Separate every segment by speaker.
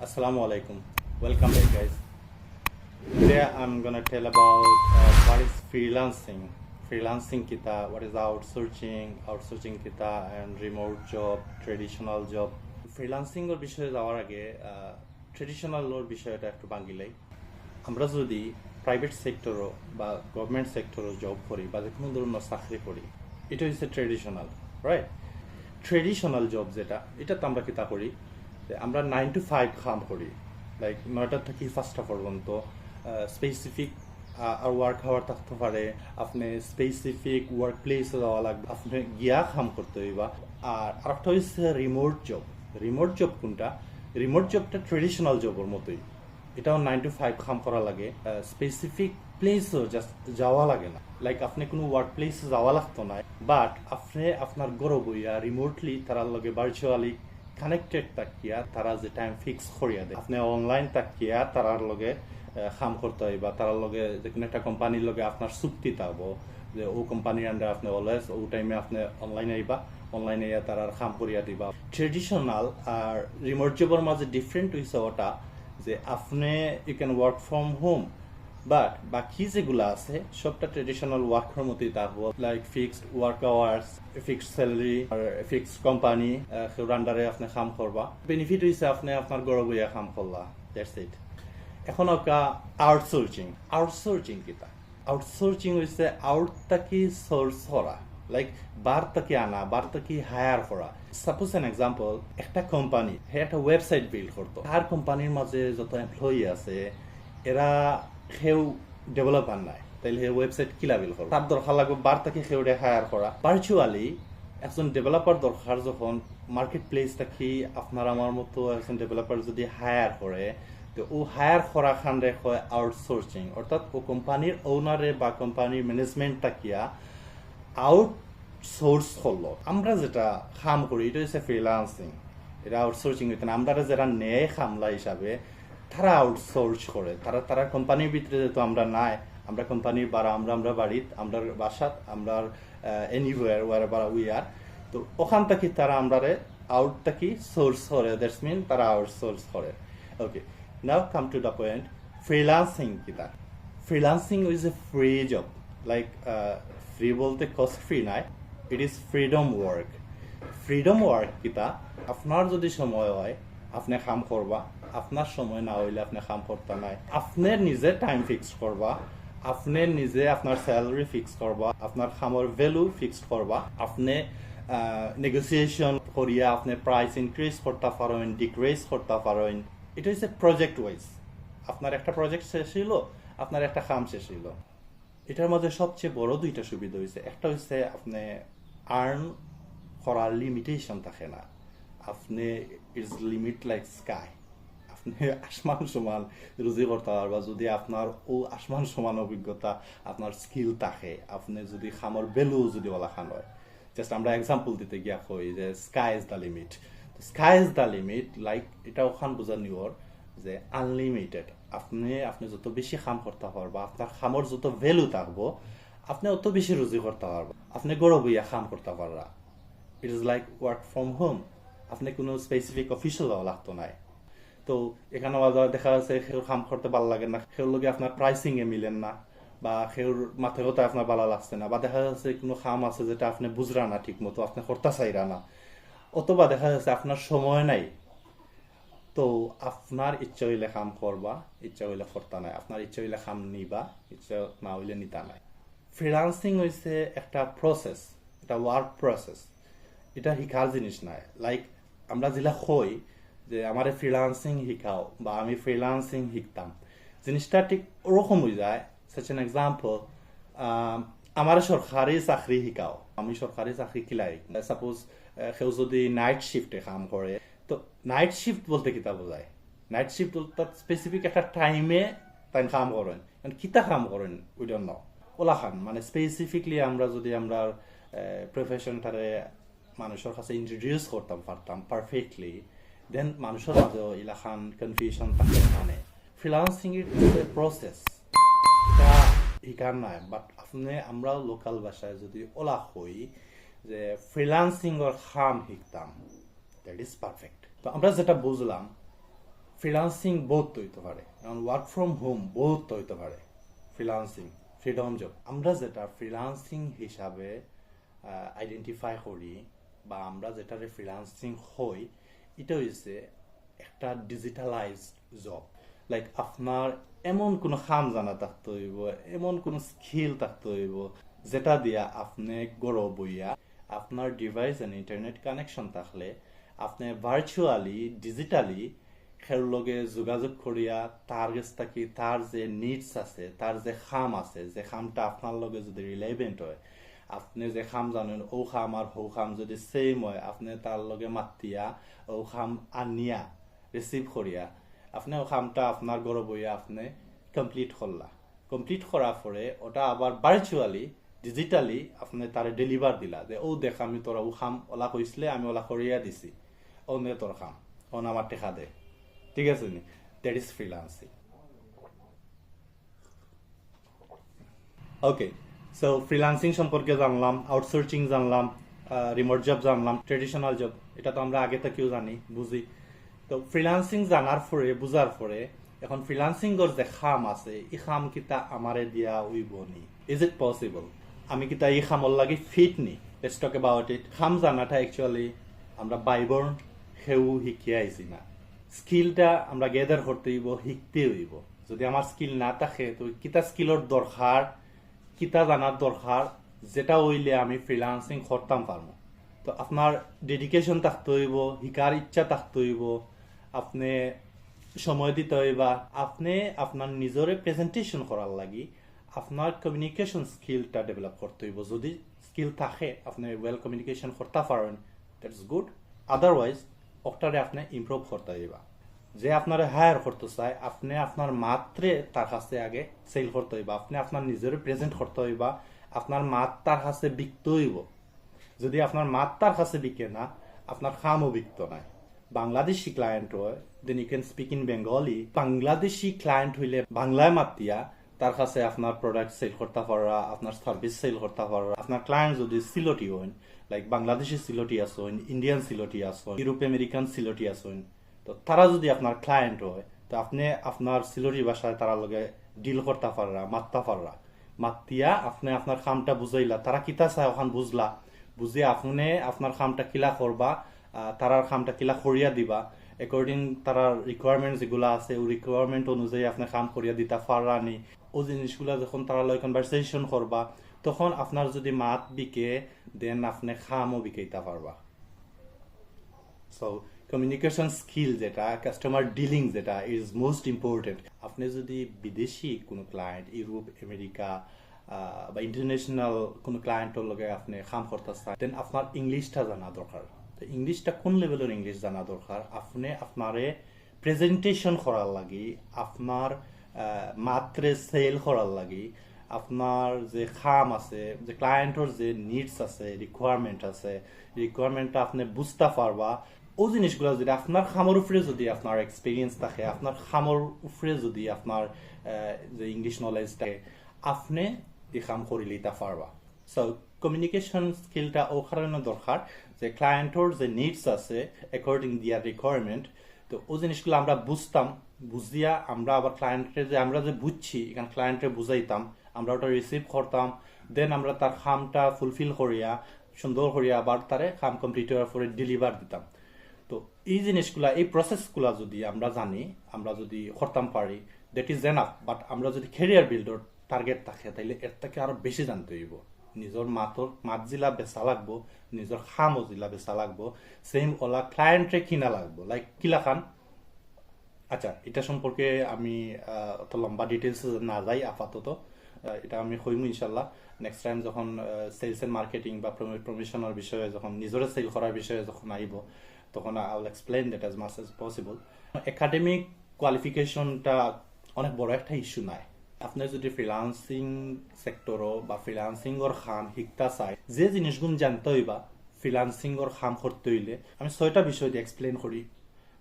Speaker 1: Assalamu alaikum. Welcome back, guys. Today I'm gonna tell about what is freelancing. Freelancing kita, what is outsourcing kita, and remote job, traditional job. Freelancing or বিষয়ে যাওয়ার আগে traditional ওর বিষয়টা একটু বাংলাই। আমরা যদি private সেক্টরও বা government সেক্টরও job করি বা যে কোনো ধরনের চাকরি করি, এটা হচ্ছে ট্রেডিশনাল, রাইট? ট্রেডিশনাল জব যেটা, এটা তো আমরা কিতা করি, আমরা 9 to 5 কাম করি, লাইক 9টা থেকে 5টা পর্যন্ত। স্পেসিফিক আর ওয়ার্ক হাওয়ার থাকতে পারে, আপনি স্পেসিফিক ওয়ার্ক প্লেসে যাওয়া লাগবে, আপনি গিয়া কাম করতে হইবা। আর আরেকটা হচ্ছে রিমোট জব। রিমোট জব কোনটা? রিমোট জবটা ট্রেডিশনাল জবের মতোই, এটাও 9 to 5 কাম করা লাগে। স্পেসিফিক প্লেসও জাস্ট যাওয়া লাগে না, লাইক আপনি কোনো ওয়ার্ক প্লেসে যাওয়া লাগতো না, বাট আপনি আপনার ঘরে বইয়া রিমোটলি তার লগে ভার্চুয়ালি কানেক্টেড থাকিয়া তারা যে টাইম ফিক্স করিয়া দেয়, আপনি অনলাইন থাকিয়া তারার লগে কাম করতে হয় বা তারার লগে যে কোনো একটা কোম্পানির লগে আপনার চুক্তি থাকবো যে ও কোম্পানির আন্ডারে আপনি অলওয়েজ ও টাইমে আপনি অনলাইনে আইবা, অনলাইনে তারার কাম করিয়া দিবা। ট্রেডিশনাল আর রিমোট জবের মাঝে ডিফারেন্ট হয়েছে ওটা যে আপনি you can work from home, but বাকি যেগুলো আছে সবটা ট্রেডিশনাল ওয়ার্কের মতোই থাকবো, like fixed work hours, fixed salary আর ফিক্সড কোম্পানি আন্ডারে আপনি কাম করবা। বেনিফিট হয়েছে আপনি আপনার ঘরে বইয়া কাম করলা, দ্যাটস ইট। এখন আউটসোর্সিং কিতা? আউটসোর্সিং হয়েছে আউট তাকি সোর্স করা, লাইক বার তাকি আনা, বার তাকি হায়ার করা। সাপোজ এন এক্সাম্পল, একটা কোম্পানি একটা ওয়েবসাইট বিল্ড করতো, আর কোম্পানির মাঝে যত এমপ্লয়ি আছে এরা কেউ ডেভেলপার নাই, তাইলে ওয়েবসাইট কিলা বিল করো, তার দরকার লাগবে বার তাকে কেউ হায়ার করা। ভার্চুয়ালি একজন ডেভেলপার দরকার যখন মার্কেট প্লেস থাকি আপনার আমার মতো একজন ডেভেলপার যদি হায়ার করে, তো ও হায়ার করা খান রেখে আউটসোর্সিং, অর্থাৎ ও কোম্পানির ওনারে বা কোম্পানির ম্যানেজমেন্ট থাকিয়া আউটসোর্স করলো। আমরা যেটা কাম করি এটা হচ্ছে ফ্রিল্যান্সিং, এটা আউটসোর্সিং হইতে না। আমরা যারা নেয় খামলা হিসাবে তারা আউটসোর্স করে, তারা কোম্পানির ভিতরে যেহেতু আমরা নাই, আমরা কোম্পানির বাড়া আমরা বাড়িত, আমরা বাসাত, আমরা এনিওয়ার ওয়ার উই আর, তো ওখান থেকে তারা আমরা আউট থেকে সোর্স করে, দ্যাটস মিন তারা আউটসোর্স করে। Okay, now come to the point. Freelancing কিতা? Freelancing is a free job, like free বলতে কস্ট ফ্রি নাই, it is freedom work. Freedom work কিতা? আপনার যদি সময় হয় আপনি কাম করবা, আপনার সময় না হইলে আপনি কাম করতে নাই, আপনি নিজে টাইম ফিক্স করবা, আপনি নিজে আপনার স্যালারি ফিক্স করবা, আপনার কামের ভ্যালু ফিক্স করবা, আপনি নেগোসিয়েশন করিয়া আপনি প্রাইস ইনক্রিজ করতে পারেন, ডিক্রিজ করতে পারেন। এটা হচ্ছে প্রজেক্ট ওয়াইজ। আপনার একটা প্রজেক্ট শেষ হইল, আপনার একটা কাম শেষ হইল। এটার মধ্যে সবচেয়ে বড় দুইটা সুবিধা হয়েছে, একটা হচ্ছে আপনি আর্ন করার লিমিটেশন থাকে না, আপনি ইটস লিমিট লাইক স্কাই, আপনি আসমান সমান রুজি করতে পারবা যদি আপনার ও আসমান সমান অভিজ্ঞতা, আপনার স্কিল থাকে, আপনি যদি খামর ভ্যালু যদি বলা খান হয়। জাস্ট আমরা এক্সাম্পল দিতে গিয়া কই যে sky is the limit. Sky is the limit, like এটা ওখান বোঝার নিওর যে আনলিমিটেড। আপনি যত বেশি কাম করতে পারবা, আপনার খামর যত ভ্যালু থাকবো, আপনি অত বেশি রুজি করতে পারবা, আপনি গড় বইয়া কাম করতে পারবা। It is like work from home, আপনি কোনো স্পেসিফিক অফিসে যাওয়া লাগতো নাই। তো এখানে দেখা যাচ্ছে সেও কাম করতে ভালো লাগে না, সেওর লগে আপনার প্রাইসিং এ মিলেন না, বা সেওর মাথায় কথা আপনার ভালো লাগছে না, বা দেখা যাচ্ছে কোনো কাম আছে যেটা আপনি বুঝরা না ঠিক মতো, আপনি করতে চাইরা না, অথবা দেখা যাচ্ছে আপনার সময় নাই। তো আপনার ইচ্ছা হইলে কাম করবা, ইচ্ছা হইলে করতে নাই, আপনার ইচ্ছা হইলে কাম নিবা, ইচ্ছা না হইলে নিতা নাই। ফ্রিল্যান্সিং হইছে একটা প্রসেস, এটা ওয়ার্ক প্রসেস, এটা শিখার জিনিস নাই। লাইক আমরা যেটা কই যে আমার ফ্রিল্যান্সিং শিখাও বা আমি ফ্রিল্যান্সিং শিখতাম, জিনিসটা ঠিক ওরকম হয়ে যায়। সাচ এন এক্সাম্পল, আমার সরকারি চাকরি শিখাও, আমি সরকারি চাকরি কিলাই, সাপোজ কেউ যদি নাইট শিফটে কাম করে, তো নাইট শিফট বলতে কিতা বোঝায়? নাইট শিফট বলতে স্পেসিফিক একটা টাইমে তাই কাম করেন, কিতা কাম করেন উই ডোন্ট নো, ওলা খান মানে স্পেসিফিকলি আমরা যদি আমরা প্রফেশনটারে মানুষের কাছে ইন্ট্রোডিউস করতাম পারতাম পারফেক্টলি, দেন মানুষের মাঝে ইলাখান কনফিউশন থাকে। মানে ফ্রিল্যান্সিং এর প্রসেস এটা শিকার নাই, বাট আপনি আমরা লোকাল ভাষায় যদি ওলা হই যে ফ্রিল্যান্সিং এর কাম শিখতাম, দ্যাট ইজ পারফেক্ট। তো আমরা যেটা বুঝলাম ফ্রিল্যান্সিং বহুত হইতে পারে, কারণ ওয়ার্ক ফ্রম হোম বহুত হইতে পারে। ফ্রিল্যান্সিং ফ্রিডম জব, আমরা যেটা ফ্রিল্যান্সিং হিসাবে আইডেন্টিফাই করি বা আমরা যেটারে ফ্রিল্যান্সিং হই, এটা হচ্ছে একটা ডিজিটালাইজড জব। লাইক আপনার এমন কোনো কাম জানা থাকতে হইব, এমন কোনো স্কিল থাকতে হইব যেটা দিয়া আপনি গড় বইয়া আপনার ডিভাইস এন্ড ইন্টারনেট কানেকশন থাকলে আপনি ভার্চুয়ালি ডিজিটালি খের লগে যোগাযোগ করিয়া তার কাছ থেকে তার যে নিডস আছে, তার যে খাম আছে, যে খামটা আপনার লগে যদি রিলেভেন্ট হয়, আপনি যে খাম জানেন ও খাম আর হৌ খাম যদি সেম হয়, আপনি তার লগে মাতিয়া ও খাম আনিয়া রিসিভ করিয়া আপনি ও খামটা আপনার গড় বইয়া আপনি কমপ্লিট করলা। কমপ্লিট করার পরে ওটা আবার ভার্চুয়ালি ডিজিটালি আপনি তারে ডেলিভার দিলা যে ও দেখ আমি তোরা ও খাম ওলা কইসলে আমি ওলা করিয়া দিছি, ও নে তোর খাম, ও আমার টেকা দে। ঠিক আছে নি? That is freelancing. Okay, so freelancing সম্পর্কে জানলাম, আউটসোর্সিং জানলাম, রিমোট জব জানলাম, ট্রেডিশনাল জব এটা তো আমরা আগে থেকেও জানি বুঝি। তো ফ্রিল্যান্সিং জানার পরে বুঝার পরে এখন ফ্রিল্যান্সিং এর যে খাম আছে, এই খাম কিতা আমারে দিয়া উইব নি? Is it possible? আমি কিতা এই খামর লাগি ফিট নি? Let's talk about it. খাম জানাটা অ্যাকচুয়ালি আমরা বাইবর্ন হেউ শিখিয়ে আইছি না, স্কিলটা আমরা গেদার করতে হইব, শিখতে হইব। যদি আমার স্কিল না থাকে তো কিতা স্কিলের দরকার, কিতা জানার দরকার, যেটা হইলে আমি ফ্রিল্যান্সিং করতাম পারবো। তো আপনার ডেডিকেশন থাকতে হইব, শিকার ইচ্ছা থাকতে হইব, আপনি সময় দিতে হইবা, আপনি আপনার নিজরে প্রেজেন্টেশন করার লাগি আপনার কমিউনিকেশন স্কিলটা ডেভেলপ করতে হইব। যদি স্কিল থাকে, আপনি ওয়েল কমিউনিকেশন করতে পারেন, দ্যাটস গুড। আদারওয়াইজ ওটারে আপনি ইমপ্রুভ করতে হইবা। যে আপনার হায়ার করতে চায়, আপনি আপনার মাত্রে তার কাছে আগে সেল করতে হইবা, আপনি আপনার নিজের প্রেজেন্ট করতে হইবা, আপনার মাত তার কাছে বিকতে হইব। যদি আপনার মাত তার কাছে বিকে না, আপনার খামও বিকত নাই। বাংলাদেশি ক্লায়েন্ট হয়, then you can speak in Bengali. Bangladeshi client হইলে বাংলায় মাতিয়া তার কাছে আপনার প্রোডাক্ট সেল করতে পারা, আপনার সার্ভিস সেল করতে পারা। আপনার ক্লায়েন্ট যদি সিলটি হন, লাইক বাংলাদেশি সিলটি আসেন, ইন্ডিয়ান সিলটি আসেন, ইউরোপ আমেরিকান সিলটি আসেন, তো তারা যদি আপনার ক্লায়েন্ট হয়, তো আপনি আপনার সিলটি ভাষায় তারা লগে ডিল করতে পাররা, মাততে পাররা। মাতিয়া আপনি আপনার খামটা বুঝাইলা, তারা কিতা চায় ওখান বুঝলা, বুঝে আপনি আপনার খামটা কিলা করবা, তারার খামটা কিলা করিয়া দিবা। অ্যাকর্ডিং তারার রিকোয়ারমেন্ট যেগুলা আছে, ওই রিকোয়ারমেন্ট অনুযায়ী আপনি কাম করিয়া দিতা পারানি। ও জিনিসগুলা যখন তারা লয় কনভারসেশন করবা, তখন আপনার যদি মাত বিকে, দেন আপনি খামও বিকাইতে পারবা। সো কমিউনিকেশন স্কিল যেটা, কাস্টমার ডিলিং যেটা ইজ মোস্ট ইম্পর্টেন্ট। আপনি যদি বিদেশি কোনো ক্লায়েন্ট, ইউরোপ আমেরিকা বা ইন্টারন্যাশনাল কোনো ক্লায়েন্টের লগে আপনি কাম করতে চান, দেন আপনার ইংলিশটা জানা দরকার। তো ইংলিশটা কোন লেভেলের ইংলিশ জানা দরকার? আপনি আপনারে প্রেজেন্টেশন করার লাগি, আপনার মাত্রে সেল করার লাগি, আপনার যে খাম আছে, যে ক্লায়েন্টের যে নিডস আছে, রিকোয়ারমেন্ট আছে, রিকোয়ারমেন্টটা আপনি বুঝতে পারবা। ও জিনিসগুলো যদি আপনার খামর উপরে যদি আপনার এক্সপিরিয়েন্স থাকে, আপনার খামর উপরে যদি আপনার যে ইংলিশ নলেজ থাকে, আপনি এই কাম করে লিতে পারবা। সো কমিউনিকেশন স্কিলটা ও কারণে দরকার যে ক্লায়েন্টের যে নিডস আছে অ্যাকর্ডিং দিয়ার রিকোয়ারমেন্ট, তো ও জিনিসগুলো আমরা বুঝতাম, বুঝিয়া আমরা আবার ক্লায়েন্টের যে আমরা যে বুঝছি এখানে ক্লায়েন্টের বুঝাইতাম, আমরা ওটা রিসিভ করতাম, দেন আমরা তার খামটা ফুলফিল করিয়া সুন্দর করিয়া আবার তারে খাম কমপ্লিট হওয়ার পরে ডেলিভার দিতাম। তো এই জিনিসগুলা, এই প্রসেসগুলা যদি আমরা জানি, আমরা যদি করতাম পারি, দ্যাট ইজ এনাফ। বাট আমরা যদি ক্যারিয়ার বিল্ডার টার্গেট থাকে, তাইলে এর থেকে আরো বেশি জানতে হইব। নিজের মাত জিলা বেচা লাগবো, নিজের খামও জিলা বেচা লাগবো, সেম ওলা ক্লায়েন্টে কিনা লাগবো। লাইক কিলা খান, আচ্ছা এটা সম্পর্কে আমি অত লম্বা ডিটেলস না যাই আপাতত, এটা আমি হইমু ইনশাল্লাহ নেক্সট টাইম যখন সেলস এন্ড মার্কেটিং বা প্রমোশনের বিষয়ে, যখন নিজের সেল করার বিষয়ে যখন আইব, তখন I will explain that as much as possible. Academic কোয়ালিফিকেশনটা অনেক বড় একটা ইস্যু নাই। আপনি যদি ফ্রিল্যান্সিং সেক্টরও বা ফ্রিল্যান্সিং এর খাম শিখতে চাই, যে জিনিসগুলো জানতে হইবা ফ্রিল্যান্সিং এর খাম করতে হইলে, আমি 6টা বিষয় দিয়ে এক্সপ্লেন করি।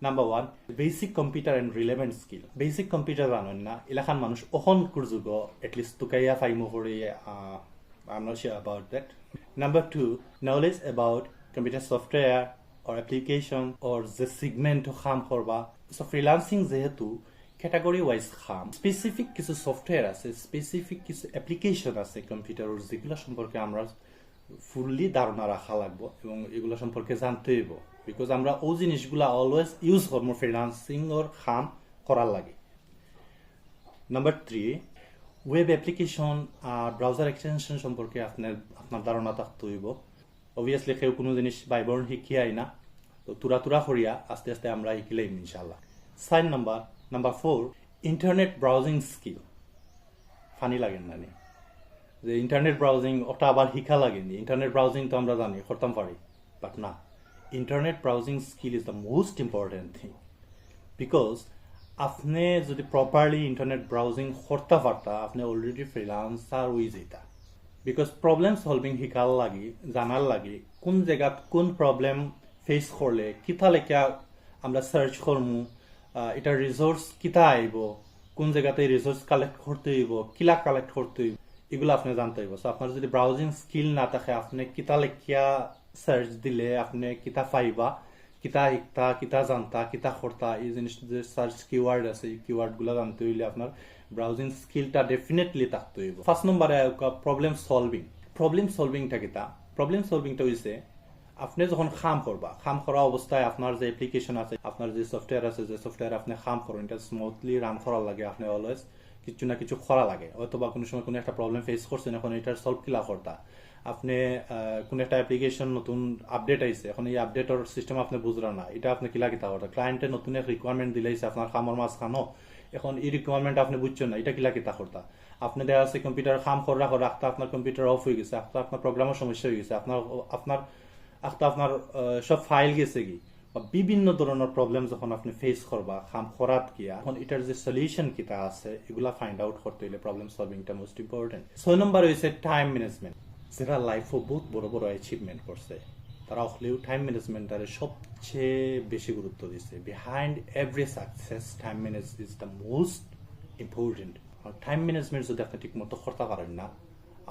Speaker 1: Number 1, basic computer and relevant skill. Basic computer জানেন না এলাকার মানুষ অহনকুর যুগ এটলিস্ট তুকাইয়া ফাইমো করে, I'm not sure about that. Number 2, knowledge about computer software or application or the segment খাম করবা, সো ফ্রিল্যান্সিং যেহেতু ক্যাটাগরি ওয়াইজ খাম, স্পেসিফিক কিছু সফটওয়্যার আছে, স্পেসিফিক কিছু অ্যাপ্লিকেশন আছে কম্পিউটারের, যেগুলো সম্পর্কে আমরা ফুললি ধারণা রাখা লাগবো এবং এগুলো সম্পর্কে জানতে হইব, বিকজ আমরা ওই জিনিসগুলা অলওয়েজ ইউজ করবো ফ্রিল্যান্সিং ওর খাম করার লাগে। নাম্বার 3, ওয়েব অ্যাপ্লিকেশন আর ব্রাউজার এক্সটেনশন সম্পর্কে আপনার ধারণা থাকতে হইব। অবভিয়াসলি কেউ কোনো জিনিস বাইবরণ শিখিয়াই না, তো তুরা করিয়া আস্তে আস্তে আমরা শিখিলাম ইনশাল্লাহ। Sign number 4, internet browsing skill. ফানি লাগেন না নি যে ইন্টারনেট ব্রাউজিং ওটা আবার শিখা লাগেনি? ইন্টারনেট ব্রাউজিং তো আমরা জানি, করতাম পারি, বাট না, internet browsing skill is the most important thing, because আপনি যদি প্রপারলি ইন্টারনেট ব্রাউজিং করতে পারতা, আপনি অলরেডি ফ্রিল্যান্সার হয়ে যেতা। বিকজ প্রবলেম সলভিং শিকার লাগি, জানার লাগি, কোন জায়গাত কোন প্রবলেম ফেস করলে কিতা লেখা আমরা সার্চ করমু, এটার রিসোর্স কিতা আইব, কোন জায়গাতে রিসোর্স কালেক্ট করতে হইব, কিলা কালেক্ট করতে হইব, এগুলো আপনি জানতে হইব। সো আপনার যদি ব্রাউজিং স্কিল না থাকে, আপনি কিতা লেখিয়া সার্চ দিলে আপনি কিতা পাইবা, কিতা শিখতা, কিতা জানতা, কিতা করতা, এই জিনিস যে সার্চ কিওয়ার্ড আছে, এই কিওয়ার্ড গুলা জানতে হইলে আপনার ব্রাউজিং স্কিলটা ডেফিনেটলি থাকতে হইব। ফার্স্ট নম্বরে প্রবলেম সলভিংটা কিতা? প্রবলেম সলভিংটা হইছে আপনি যখন খাম করবা, খাম করা অবস্থায় আপনার যে অ্যাপ্লিকেশন আছে, আপনার যে সফটওয়্যার আছে, যে সফটওয়্যার আপনি খাম করেন, এটা স্মুথলি রান করার লাগে, আপনি অলওয়েজ কিছু না কিছু করা লাগে। অথবা কোনো সময় কোনো একটা প্রবলেম ফেস করছেন, এখন এটার সলভ কিলা করতা, আপনি কোন একটা অ্যাপ্লিকেশন নতুন আপডেট আইছে, এখন এই আপডেটর সিস্টেম আপনি বুঝলেন না, এটা আপনি কিলা কিতা করতা, ক্লায়েন্টের নতুন এক রিকোয়ারমেন্ট দিলাইছে আপনার খামর মাঝখানো, এখন এই রিকোয়ারমেন্ট আপনি বুঝছেন না, এটা কিলা কিতা করতা। আপনি দেখা যাচ্ছে কম্পিউটার খাম করে রাখতে আপনার কম্পিউটার অফ হয়ে গেছে, আপনার প্রোগ্রামের সমস্যা হয়ে গেছে, আপনার সব ফাইল গেছে কি, বা বিভিন্ন ধরনের প্রবলেম যখন আপনি ফেস করবা খাম করাত গিয়া, এখন এটার যে সলিউশন কিতা আছে এগুলা ফাইন্ড আউট করতে হইলে প্রবলেম সলভিংটা মোস্ট ইম্পর্টেন্ট। 6 নম্বর হইছে টাইম ম্যানেজমেন্ট। যারা লাইফে বহুত বড় বড় অ্যাচিভমেন্ট করছে, তারা হলেও টাইম ম্যানেজমেন্টটারে সবচেয়ে বেশি গুরুত্ব দিচ্ছে। Behind every success time manage is the most important. Time management যদি আপনি ঠিক মতো করতে পারেন না,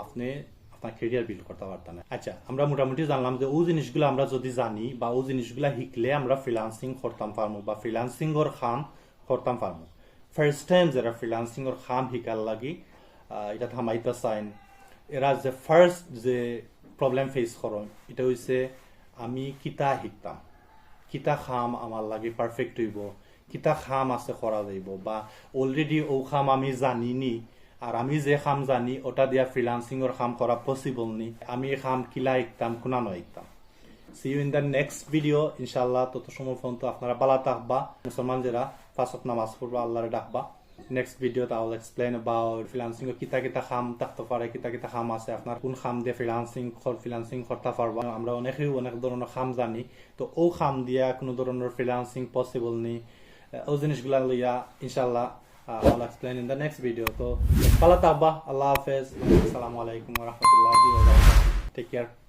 Speaker 1: আপনি আপনার ক্যারিয়ার বিল্ড করতে পারতেন না। আচ্ছা, আমরা মোটামুটি জানলাম যে ওই জিনিসগুলো আমরা যদি জানি বা ওই জিনিসগুলো শিখলে আমরা ফ্রিল্যান্সিং করতাম পারবো বা ফ্রিল্যান্সিং ওর খাম করতাম পারবো। ফার্স্ট টাইম যারা ফ্রিল্যান্সিং ওর খাম শিকার লাগি এটা থামাইতে চাইন, এরা যে ফার্স্ট যে প্রবলেম ফেস করেন এটা হইছে আমি কিতা শিখতাম, কিতা খাম আমার লাগে পারফেক্ট হইব, কিতা খাম আছে করা যাইব, বা অলরেডি ও খাম আমি জানিনি, আর আমি যে খাম জানি ওটা দিয়া ফ্রিল্যান্সিং এর খাম করা পসিবল নি, আমি এই খাম কিলা শিখতাম কোনা নয় শিখতাম। See you in the next video ইনশাআল্লাহ। তত সময় পর্যন্ত আপনারা বালা থাকবা, মুসলমান যারা পাঁচ ওয়াক্ত নামাজ পড়বা, আল্লাহরে ডাকবা। নেক্সট ভিডিওতে I will explain about freelancing এর কিতা খাম থাকতে পারে, কিতা খাম আছে, আপনার কোন খাম দিয়ে ফ্রিল্যান্সিং করতে পারবা। আমরা অনেকেই অনেক ধরনের খাম জানি, তো ও খাম দিয়া কোনো ধরনের ফ্রিল্যান্সিং পসিবল নেই, ও জিনিসগুলা লইয়া ইনশাআল্লাহ I'll explain in the next video. So, Allah Hafiz. Assalamu alaikum wa rahmatullahi wa barakatuh. Take care.